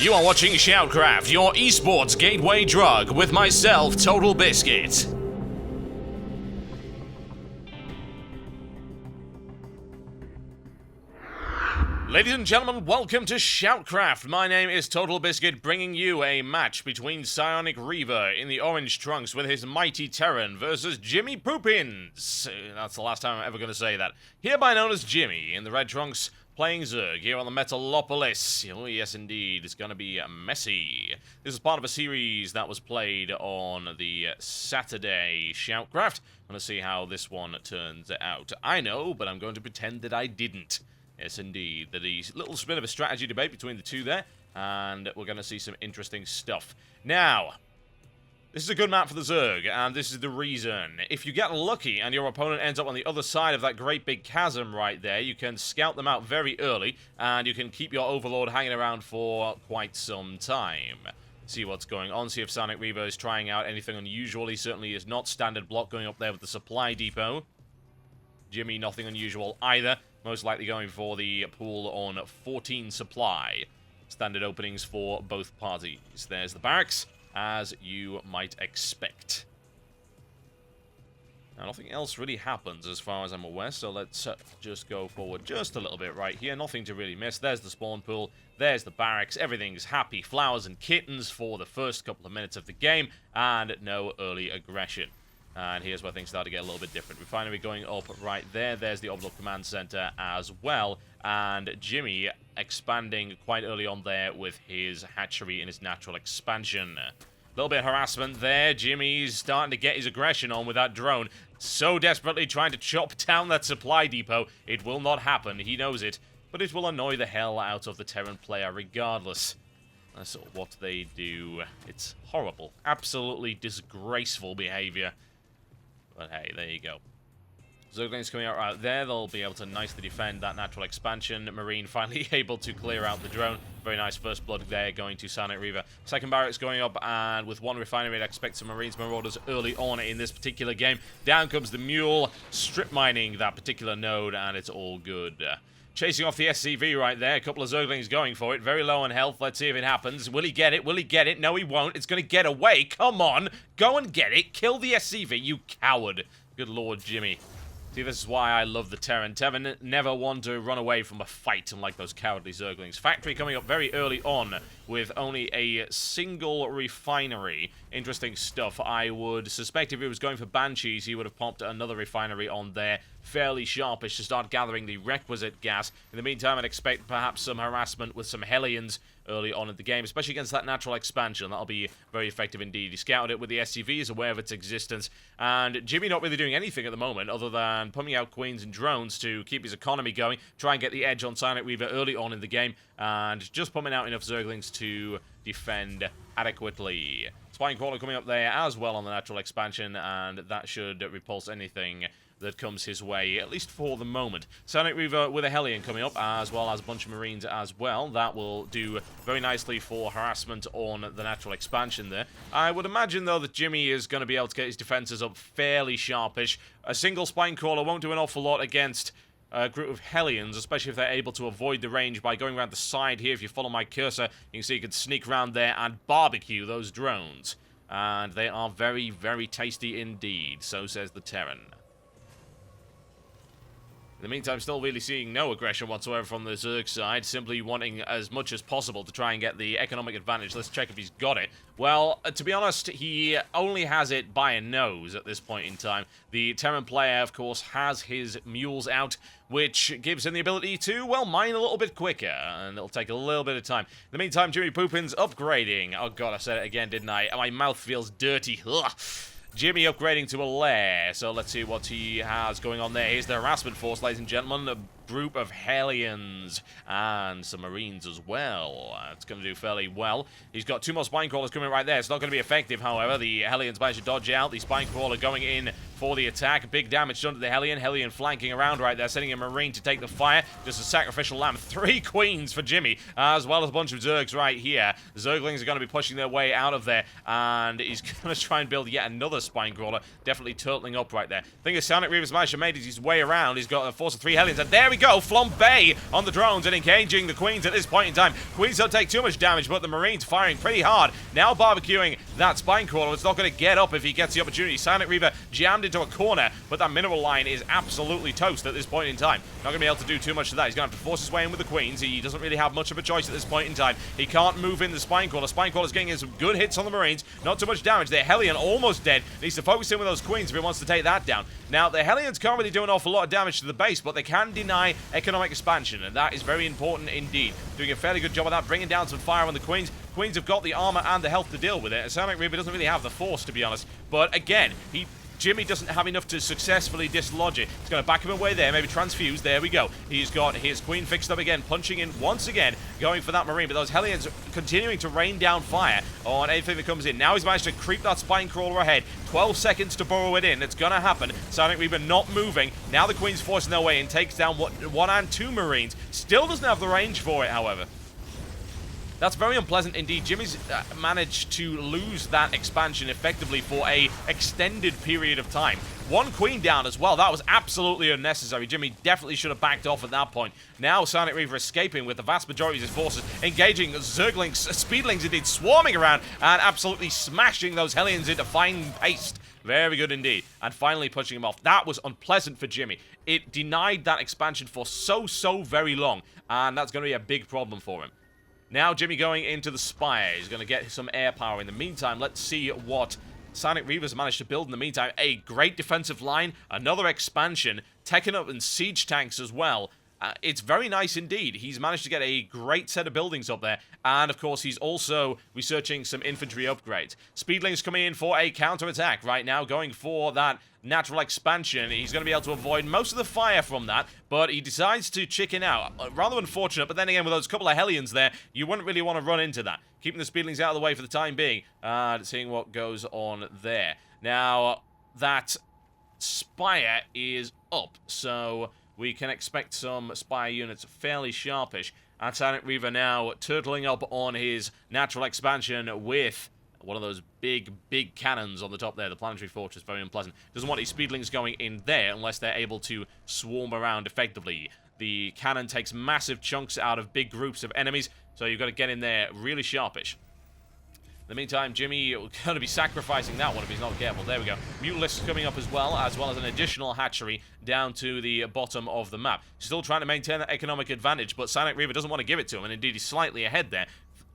You are watching SHOUTcraft, your esports gateway drug, with myself, Total Biscuit. Ladies and gentlemen, welcome to SHOUTcraft. My name is Total Biscuit, bringing you a match between Psyonicreaver in the orange trunks with his mighty Terran versus jimmypoopins. That's the last time I'm ever going to say that. Hereby known as Jimmy in the red trunks, playing Zerg here on the Metalopalis. Oh yes indeed, it's going to be messy. This is part of a series that was played on the Saturday SHOUTcraft. I'm going to see how this one turns out. I know, but I'm going to pretend that I didn't. Yes, indeed. There's a little bit of a strategy debate between the two there, and we're going to see some interesting stuff. Now, this is a good map for the Zerg, and this is the reason. If you get lucky and your opponent ends up on the other side of that great big chasm right there, you can scout them out very early, and you can keep your Overlord hanging around for quite some time. See what's going on, see if Psyonicreaver is trying out anything unusual. He certainly is not. Standard block going up there with the supply depot. Jimmy, nothing unusual either. Most likely going for the pool on 14 supply. Standard openings for both parties. There's the barracks, as you might expect. Now, nothing else really happens as far as I'm aware, so let's just go forward just a little bit right here. Nothing to really miss. There's the spawn pool. There's the barracks. Everything's happy flowers and kittens for the first couple of minutes of the game, and no early aggression. And here's where things start to get a little bit different. Refinery going up right there. There's the Overlord Command Center as well. And Jimmy expanding quite early on there with his hatchery in his natural expansion. A little bit of harassment there. Jimmy's starting to get his aggression on with that drone. So desperately trying to chop down that supply depot. It will not happen. He knows it. But it will annoy the hell out of the Terran player regardless. That's what they do. It's horrible. Absolutely disgraceful behavior. But hey, there you go. Zerglings coming out right there. They'll be able to nicely defend that natural expansion. Marine finally able to clear out the drone. Very nice first blood there going to Psyonicreaver. Second barracks going up, and with one refinery, I'd expect some Marines Marauders early on in this particular game. Down comes the Mule, strip mining that particular node, and it's all good. Chasing off the SCV right there. A couple of Zerglings going for it. Very low on health. Let's see if it happens. Will he get it? Will he get it? No, he won't. It's going to get away. Come on. Go and get it. Kill the SCV, you coward. Good lord, Jimmy. See, this is why I love the Terran. Terran never want to run away from a fight, unlike those cowardly Zerglings. Factory coming up very early on with only a single refinery. Interesting stuff. I would suspect if he was going for Banshees, he would have popped another refinery on there. Fairly sharpish to start gathering the requisite gas. In the meantime, I'd expect perhaps some harassment with some Hellions early on in the game, especially against that natural expansion. That'll be very effective indeed. He scouted it with the SCV, is aware of its existence, and Jimmy not really doing anything at the moment other than pumping out Queens and drones to keep his economy going, try and get the edge on Psyonicreaver early on in the game, and just pumping out enough Zerglings to defend adequately. Spine Crawler coming up there as well on the natural expansion, and that should repulse anything that comes his way, at least for the moment. Psyonicreaver with a Hellion coming up, as well as a bunch of Marines as well. That will do very nicely for harassment on the natural expansion there. I would imagine, though, that Jimmy is going to be able to get his defenses up fairly sharpish. A single Spine Crawler won't do an awful lot against a group of Hellions, especially if they're able to avoid the range by going around the side here. If you follow my cursor, you can see you can sneak around there and barbecue those drones. And they are very, very tasty indeed. So says the Terran. In the meantime, still really seeing no aggression whatsoever from the Zerg side, simply wanting as much as possible to try and get the economic advantage. Let's check if he's got it. Well, to be honest, he only has it by a nose at this point in time. The Terran player, of course, has his mules out, which gives him the ability to, well, mine a little bit quicker, and it'll take a little bit of time. In the meantime, jimmypoopins upgrading. Oh god, I said it again, didn't I? My mouth feels dirty. Ugh. Jimmy upgrading to a lair, so let's see what he has going on there. Here's the harassment force, ladies and gentlemen. A group of Hellions and some Marines as well. It's going to do fairly well. He's got two more Spine Crawlers coming right there. It's not going to be effective, however. The Hellions managed to dodge out. The Spine Crawler going in for the attack. Big damage done to the Hellion. Hellion flanking around right there, sending a Marine to take the fire. Just a sacrificial lamb. 3 Queens for Jimmy, as well as a bunch of Zergs right here. The Zerglings are going to be pushing their way out of there, and he's going to try and build yet another Spine Crawler. Definitely turtling up right there. Thing is, Psyonicreaver's managed to make his way around. He's got a force of 3 Hellions, and there we go. Flambe on the drones and engaging the Queens at this point in time. Queens don't take too much damage, but the Marines firing pretty hard. Now barbecuing that spine crawler. It's not going to get up if he gets the opportunity. Psyonicreaver jammed into a corner, but that mineral line is absolutely toast at this point in time. Not going to be able to do too much of that. He's going to have to force his way in with the Queens. He doesn't really have much of a choice at this point in time. He can't move in the spine crawler. Spine crawler's getting in some good hits on the Marines. Not too much damage. Their Hellion almost dead. Needs to focus in with those Queens if he wants to take that down. Now, the Hellions can't really do an awful lot of damage to the base, but they can deny economic expansion, and that is very important indeed. Doing a fairly good job of that, bringing down some fire on the Queens. Queens have got the armor and the health to deal with it. Psyonicreaver doesn't really have the force, to be honest. But again, Jimmy doesn't have enough to successfully dislodge it. He's going to back him away there, maybe transfuse. There we go. He's got his Queen fixed up again, punching in once again, going for that Marine. But those Hellions continuing to rain down fire on anything that comes in. Now he's managed to creep that spine crawler ahead. 12 seconds to burrow it in. It's going to happen. Psyonicreaver not moving. Now the Queen's forcing their way in, takes down one and two Marines. Still doesn't have the range for it, however. That's very unpleasant indeed. Jimmy's managed to lose that expansion effectively for a extended period of time. One Queen down as well. That was absolutely unnecessary. Jimmy definitely should have backed off at that point. Now Psyonicreaver escaping with the vast majority of his forces, engaging Zerglings, Speedlings indeed, swarming around and absolutely smashing those Hellions into fine paste. Very good indeed. And finally pushing him off. That was unpleasant for Jimmy. It denied that expansion for so very long, and that's going to be a big problem for him. Now Jimmy going into the Spire. He's going to get some air power. In the meantime, let's see what Psyonicreaver's managed to build in the meantime. A great defensive line, another expansion, taking up in siege tanks as well. It's very nice indeed. He's managed to get a great set of buildings up there. And, of course, he's also researching some infantry upgrades. Speedlings coming in for a counterattack right now, going for that natural expansion. He's going to be able to avoid most of the fire from that, but he decides to chicken out. Rather unfortunate, but then again, with those couple of Hellions there, you wouldn't really want to run into that. Keeping the Speedlings out of the way for the time being, seeing what goes on there. Now, that Spire is up, so we can expect some Spire units fairly sharpish. And Psyonicreaver now turtling up on his natural expansion with one of those big cannons on the top there. The planetary fortress, very unpleasant. Doesn't want his Speedlings going in there unless they're able to swarm around effectively. The cannon takes massive chunks out of big groups of enemies, so you've got to get in there really sharpish. In the meantime, Jimmy going to be sacrificing that one if he's not careful. There we go. Mutalisks coming up as well as an additional hatchery down to the bottom of the map. Still trying to maintain that economic advantage, but Psyonicreaver doesn't want to give it to him, and indeed he's slightly ahead there.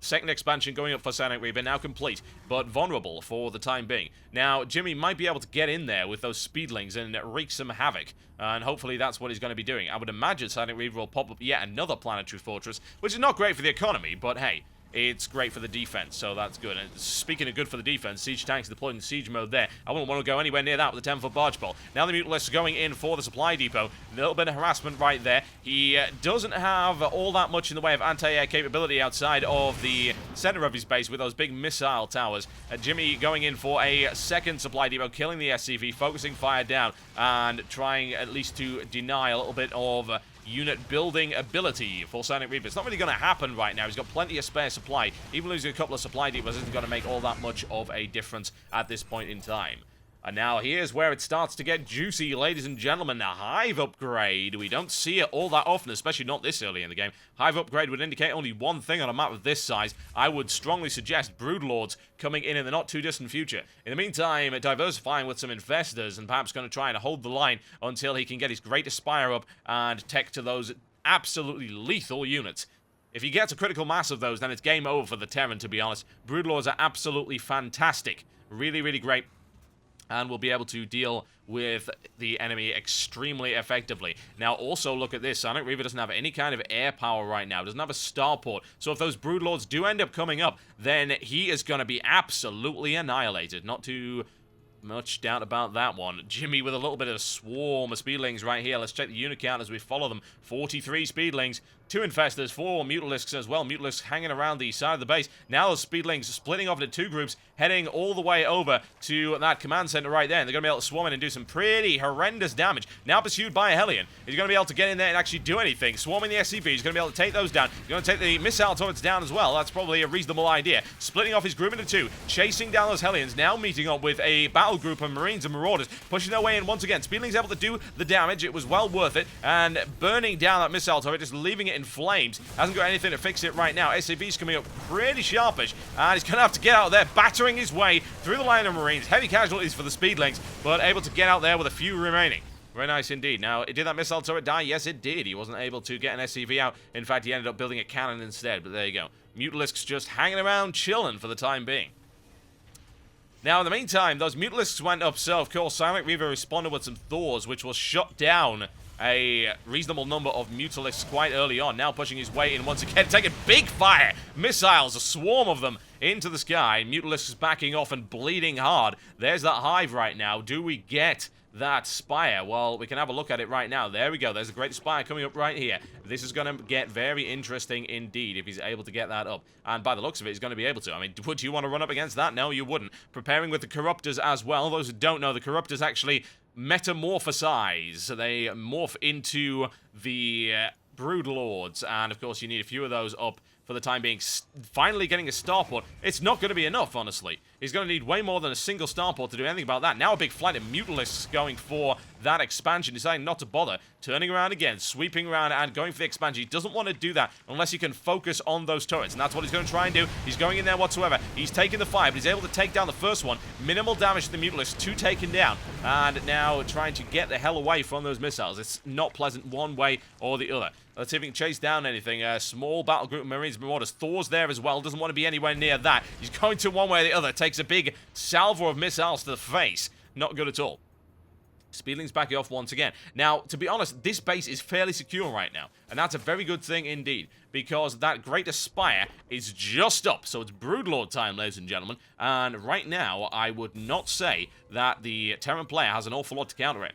Second expansion going up for Psyonicreaver, now complete, but vulnerable for the time being. Now, Jimmy might be able to get in there with those Speedlings and wreak some havoc, and hopefully that's what he's going to be doing. I would imagine Psyonicreaver will pop up yet another planetary fortress, which is not great for the economy, but hey, it's great for the defense, so that's good. And speaking of good for the defense, siege tanks deployed in siege mode there. I wouldn't want to go anywhere near that with a 10-foot barge pole. Now the Mutalisks going in for the supply depot. A little bit of harassment right there. He doesn't have all that much in the way of anti-air capability outside of the center of his base with those big missile towers. Jimmy going in for a second supply depot, killing the SCV, focusing fire down, and trying at least to deny a little bit of unit building ability for Psyonicreaver. It's not really going to happen right now. He's got plenty of spare supply. Even losing a couple of supply depots isn't going to make all that much of a difference at this point in time. And now here's where it starts to get juicy, ladies and gentlemen. A Hive upgrade. We don't see it all that often, especially not this early in the game. Hive upgrade would indicate only one thing on a map of this size. I would strongly suggest Broodlords coming in the not-too-distant future. In the meantime, diversifying with some Infestors and perhaps going to try and hold the line until he can get his Great Aspire up and tech to those absolutely lethal units. If he gets a critical mass of those, then it's game over for the Terran, to be honest. Broodlords are absolutely fantastic. Really, really great. And will be able to deal with the enemy extremely effectively. Now, also look at this. Psyonicreaver doesn't have any kind of air power right now. Doesn't have a starport. So if those Broodlords do end up coming up, then he is going to be absolutely annihilated. Not too much doubt about that one. Jimmy with a little bit of a swarm of Speedlings right here. Let's check the unit count as we follow them. 43 Speedlings. 2 Infestors, 4 Mutalisks as well. Mutalisks hanging around the side of the base. Now those Speedlings splitting off into 2 groups, heading all the way over to that command center right there. And they're going to be able to swarm in and do some pretty horrendous damage. Now pursued by a Hellion. He's going to be able to get in there and actually do anything. Swarming the SCV. He's going to be able to take those down. He's going to take the missile turrets down as well. That's probably a reasonable idea. Splitting off his group into 2. Chasing down those Hellions. Now meeting up with a battle group of Marines and Marauders. Pushing their way in once again. Speedling's able to do the damage. It was well worth it. And burning down that missile turret. Just leaving it in flames. Hasn't got anything to fix it right now. SCV's coming up pretty sharpish. And he's going to have to get out there. Battering his way through the line of Marines. Heavy casualties for the Speedlings. But able to get out there with a few remaining. Very nice indeed. Now, did that missile turret die? Yes, it did. He wasn't able to get an SCV out. In fact, he ended up building a cannon instead. But there you go. Mutalisks just hanging around, chilling for the time being. Now, in the meantime, those Mutalisks went up, so, of course, Psyonicreaver responded with some Thors, which will shut down a reasonable number of Mutalisks quite early on. Now pushing his way in once again, taking big fire. Missiles, a swarm of them into the sky. Mutalisks backing off and bleeding hard. There's that hive right now. Do we get that spire? Well, we can have a look at it right now. There we go. There's a great spire coming up right here. This is going to get very interesting indeed if he's able to get that up. And by the looks of it, he's going to be able to. I mean, would you want to run up against that? No, you wouldn't. Preparing with the Corruptors as well. Those who don't know, the Corruptors actually metamorphosize. So they morph into the Broodlords. And, of course, you need a few of those up for the time being. Finally getting a starport. It's not going to be enough, honestly. He's going to need way more than a single starport to do anything about that. Now a big flight of Mutalisks going for that expansion, deciding not to bother. Turning around again, sweeping around and going for the expansion. He doesn't want to do that unless he can focus on those turrets. And that's what he's going to try and do. He's going in there whatsoever. He's taking the fire, but he's able to take down the first one. Minimal damage to the Mutalisks, 2 taken down. And now trying to get the hell away from those missiles. It's not pleasant one way or the other. Let's see if he can chase down anything. A small battle group of Marines and Marauders. Thor's there as well. Doesn't want to be anywhere near that. He's going to one way or the other. Takes a big salvo of missiles to the face. Not good at all. Speedling's backing off once again. Now, to be honest, this base is fairly secure right now. And that's a very good thing indeed. Because that Greater Spire is just up. So it's Broodlord time, ladies and gentlemen. And right now, I would not say that the Terran player has an awful lot to counter it.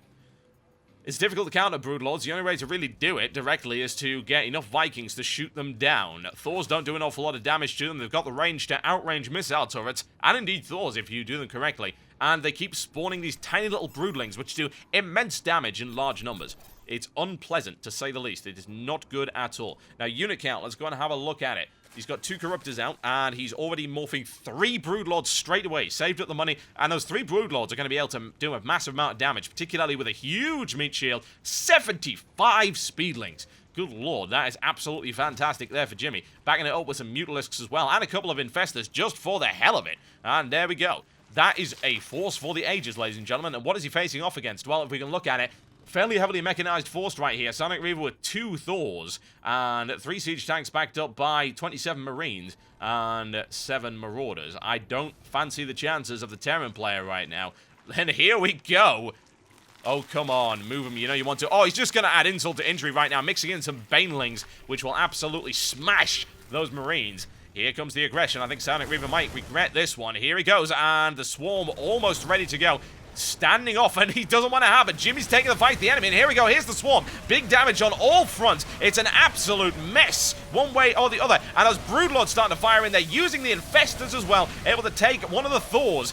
It's difficult to counter Broodlords. The only way to really do it directly is to get enough Vikings to shoot them down. Thors don't do an awful lot of damage to them. They've got the range to outrange missile turrets, and indeed Thors if you do them correctly. And they keep spawning these tiny little broodlings, which do immense damage in large numbers. It's unpleasant, to say the least. It is not good at all. Now, unit count, let's go and have a look at it. He's got 2 Corruptors out, and he's already morphing 3 Broodlords straight away. Saved up the money, and those 3 Broodlords are going to be able to do a massive amount of damage, particularly with a huge meat shield. 75 Speedlings. Good lord, that is absolutely fantastic there for Jimmy. Backing it up with some Mutalisks as well, and a couple of Infestors just for the hell of it. And there we go. That is a force for the ages, ladies and gentlemen. And what is he facing off against? Well, if we can look at it, fairly heavily mechanized force right here. Psyonicreaver with 2 Thors and 3 siege tanks backed up by 27 Marines and 7 Marauders. I don't fancy the chances of the Terran player right now. And here we go. Oh, come on. Move him. You know you want to. Oh, he's just going to add insult to injury right now, mixing in some Banelings, which will absolutely smash those Marines. Here comes the aggression. I think Psyonicreaver might regret this one. Here he goes, and the swarm almost ready to go. Standing off, and he doesn't want to have it. Jimmy's taking the fight to the enemy, and here we go. Here's the swarm. Big damage on all fronts. It's an absolute mess, one way or the other. And those Broodlords starting to fire in. They're using the Infestors as well, able to take one of the Thors.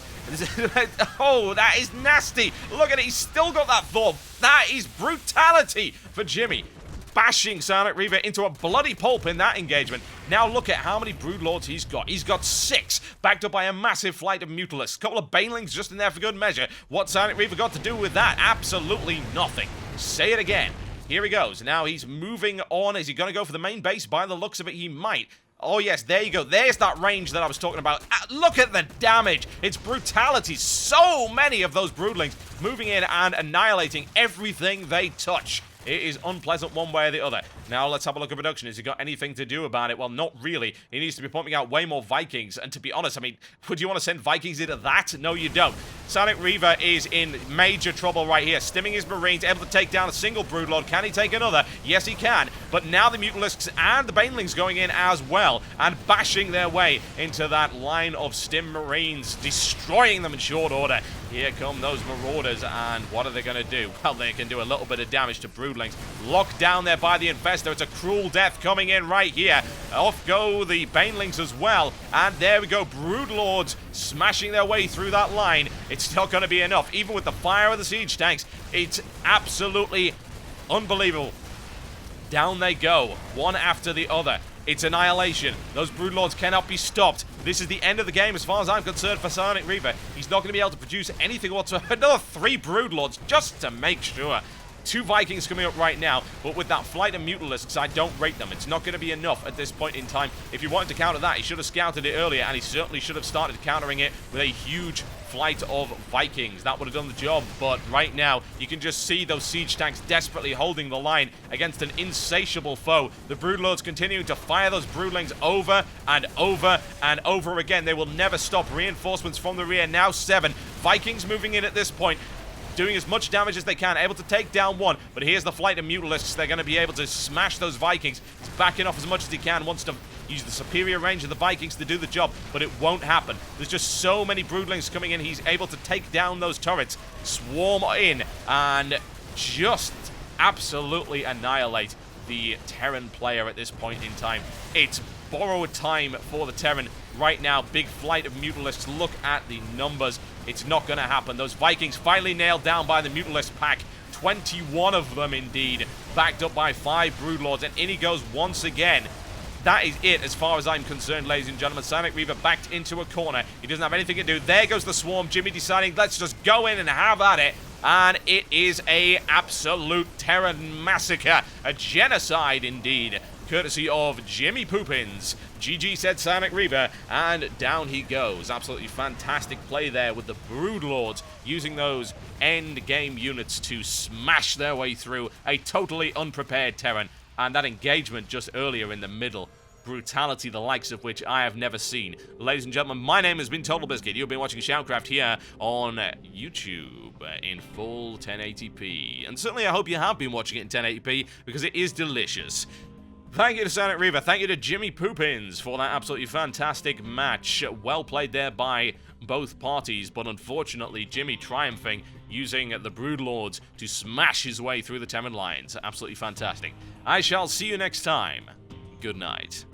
Oh, that is nasty. Look at it. He's still got that Thor. That is brutality for Jimmy. Bashing Psyonicreaver into a bloody pulp in that engagement. Now look at how many Broodlords he's got. He's got 6, backed up by a massive flight of Mutalisks. A couple of Banelings just in there for good measure. What's Psyonicreaver got to do with that? Absolutely nothing. Say it again. Here he goes. Now he's moving on. Is he going to go for the main base? By the looks of it, he might. Oh, yes, there you go. There's that range that I was talking about. Look at the damage. It's brutality. So many of those Broodlings moving in and annihilating everything they touch. It is unpleasant one way or the other. Now, let's have a look at production. Has he got anything to do about it? Well, not really. He needs to be pumping out way more Vikings. And to be honest, I mean, would you want to send Vikings into that? No, you don't. Psyonicreaver is in major trouble right here. Stimming his Marines, able to take down a single Broodlord. Can he take another? Yes, he can. But now the Mutalisks and the Banelings going in as well and bashing their way into that line of Stim Marines, destroying them in short order. Here come those Marauders, and what are they going to do? Well, they can do a little bit of damage to Broodlord. broodlings. Locked down there by the Infestor. It's a cruel death coming in right here. Off go the banelings as well. And there we go. Broodlords smashing their way through that line. It's not going to be enough. Even with the fire of the siege tanks, it's absolutely unbelievable. Down they go, one after the other. It's annihilation. Those Broodlords cannot be stopped. This is the end of the game as far as I'm concerned for Psyonicreaver. He's not going to be able to produce anything whatsoever. Another 3 Broodlords just to make sure. 2 Vikings coming up right now, but with that flight of Mutalisks, I don't rate them. It's not going to be enough at this point in time. If you wanted to counter that, he should have scouted it earlier, and he certainly should have started countering it with a huge flight of Vikings. That would have done the job, but right now, you can just see those siege tanks desperately holding the line against an insatiable foe. The Broodlords continuing to fire those Broodlings over and over and over again. They will never stop. Reinforcements from the rear, now 7. Vikings moving in at this point, doing as much damage as they can, able to take down 1. But here's the flight of Mutalisks. They're going to be able to smash those Vikings. He's backing off as much as he can, wants to use the superior range of the Vikings to do the job, but it won't happen. There's just so many Broodlings coming in. He's able to take down those turrets, swarm in, and just absolutely annihilate the Terran player at this point in time. It's borrowed time for the Terran right now. Big flight of Mutalisks. Look at the numbers. It's not going to happen. Those Vikings finally nailed down by the Mutalisk pack. 21 of them indeed, backed up by 5 Broodlords, and in he goes once again. That is it as far as I'm concerned, ladies and gentlemen. Psyonicreaver backed into a corner. He doesn't have anything to do. There goes the swarm. Jimmy deciding, let's just go in and have at it. And it is a absolute Terran massacre. A genocide indeed. Courtesy of Jimmy Poopins. GG said Psyonicreaver, and down he goes. Absolutely fantastic play there with the Broodlords using those end game units to smash their way through a totally unprepared Terran. And that engagement just earlier in the middle, brutality the likes of which I have never seen. Ladies and gentlemen, my name has been Total Biscuit. You've been watching SHOUTcraft here on YouTube in full 1080p. And certainly I hope you have been watching it in 1080p, because it is delicious. Thank you to Psyonicreaver, thank you to Jimmy Poopins for that absolutely fantastic match. Well played there by both parties, but unfortunately Jimmy triumphing, using the Broodlords to smash his way through the Terran lines. Absolutely fantastic. I shall see you next time. Good night.